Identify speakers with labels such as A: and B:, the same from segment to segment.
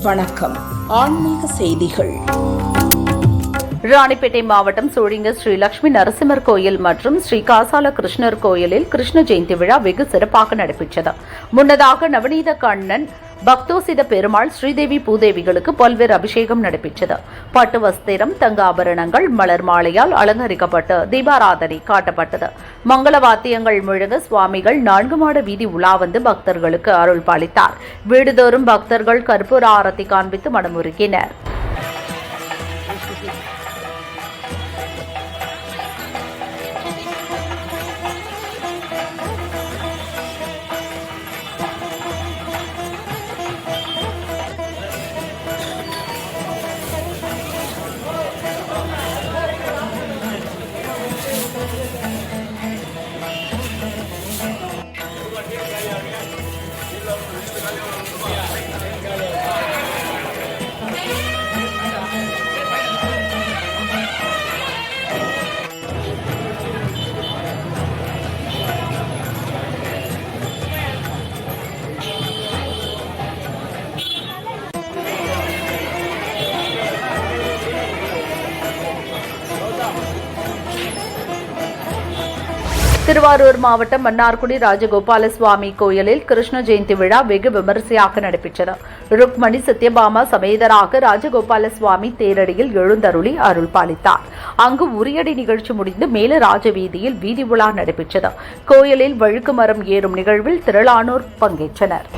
A: வணக்கம். ஆன்மீக செய்திகள்.
B: ராணிப்பேட்டை மாவட்டம் சோழிங்க ஸ்ரீ லட்சுமி நரசிம்மர் கோயில் மற்றும் ஸ்ரீ காசால கிருஷ்ணர் கோயிலில் கிருஷ்ண ஜெயந்தி விழா வெகு சிறப்பாக நடைபெற்றது. முன்னதாக நவநீத கண்ணன் பக்தோசித பெருமாள் ஸ்ரீதேவி பூதேவிகளுக்கு பல்வேறு அபிஷேகம் நடைபெற்றது. பட்டு வஸ்திரம், தங்க ஆபரணங்கள், மலர் மாலையால் அலங்கரிக்கப்பட்டு தீபாராதனை காட்டப்பட்டது. மங்கள வாத்தியங்கள் முழங்க சுவாமிகள் 4 மாட வீதி உலா வந்து பக்தர்களுக்கு அருள் பாலித்தார். வீடுதோறும் பக்தர்கள் கற்பூர ஆரத்தி காண்பித்து மனமுருகினர். திருவாரூர் மாவட்டம் மன்னார்குடி ராஜகோபால சுவாமி கோயிலில் கிருஷ்ண ஜெயந்தி விழா வெகு விமரிசையாக நடைபெற்றது. ருக்மணி சத்யபாமா சமேதராக ராஜகோபால சுவாமி தேரடியில் எழுந்தருளி அருள் பாலித்தார். அங்கு உரியடி நிகழ்ச்சி முடிந்து மேல ராஜவீதியில் வீதி உலா நடைபெற்றது. கோயிலில் வழுக்கு மரம் ஏறும் நிகழ்வில் திரளானோர் பங்கேற்றனர்.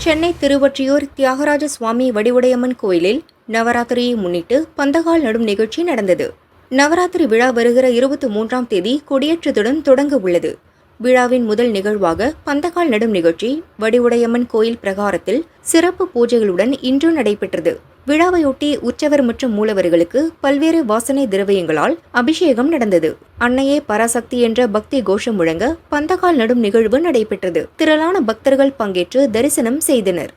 C: சென்னை திருவொற்றியூர் தியாகராஜ சுவாமி வடிவுடையம்மன் கோயிலில் நவராத்திரியை முன்னிட்டு பந்தகால் நடும் நிகழ்ச்சி நடந்தது. நவராத்திரி விழா வருகிற 23ஆம் தேதி கொடியேற்றத்துடன் தொடங்க உள்ளது. விழாவின் முதல் நிகழ்வாக பந்தகால் நடும் நிகழ்ச்சி வடிவுடையம்மன் கோயில் பிரகாரத்தில் சிறப்பு பூஜைகளுடன் இன்று நடைபெற்றது. விழாவையொட்டி உற்சவர் மற்றும் மூலவர்களுக்கு பல்வேறு வாசனை திரவியங்களால் அபிஷேகம் நடந்தது. அன்னையே பராசக்தி என்ற பக்தி கோஷம் முழங்க பந்தகால் நடும் நிகழ்வு நடைபெற்றது. திரளான பக்தர்கள் பங்கேற்று தரிசனம் செய்தனர்.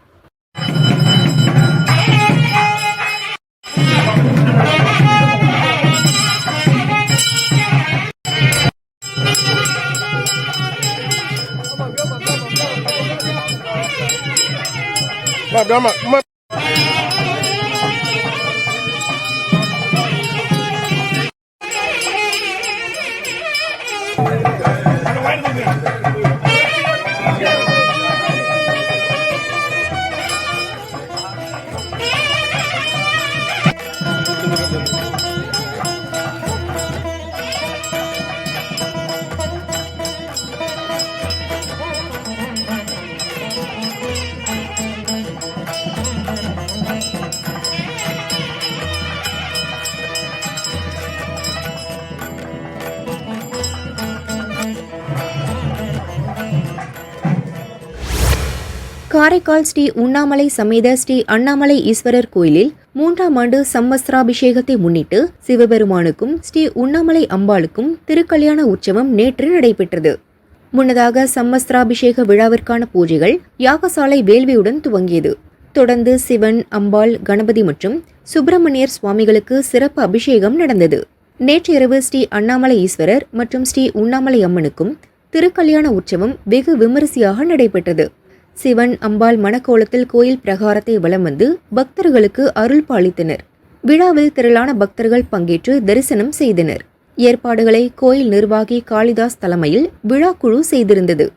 C: காரைக்கால் ஸ்ரீ உண்ணாமலை சமேத ஸ்ரீ அண்ணாமலை ஈஸ்வரர் கோயிலில் 3ஆம் ஆண்டு சம்மஸ்திராபிஷேகத்தை முன்னிட்டு சிவபெருமானுக்கும் ஸ்ரீ உண்ணாமலை அம்பாளுக்கும் திருக்கல்யாண உற்சவம் நேற்று நடைபெற்றது. முன்னதாக சம்மஸ்திராபிஷேக விழாவிற்கான பூஜைகள் யாகசாலை வேள்வியுடன் துவங்கியது. தொடர்ந்து சிவன், அம்பாள், கணபதி மற்றும் சுப்பிரமணியர் சுவாமிகளுக்கு சிறப்பு அபிஷேகம் நடந்தது. நேற்றிரவு ஸ்ரீ அண்ணாமலை ஈஸ்வரர் மற்றும் ஸ்ரீ உண்ணாமலை அம்மனுக்கும் திருக்கல்யாண உற்சவம் வெகு விமரிசையாக நடைபெற்றது. சிவன், அம்பாள் மணக்கோலத்தில் கோயில் பிரகாரத்தை வலம் வந்து பக்தர்களுக்கு அருள் பாலித்தனர். விழாவில் திரளான பக்தர்கள் பங்கேற்று தரிசனம் செய்தனர். ஏற்பாடுகளை கோயில் நிர்வாகி காளிதாஸ் தலைமையில் விழாக்குழு செய்திருந்தது.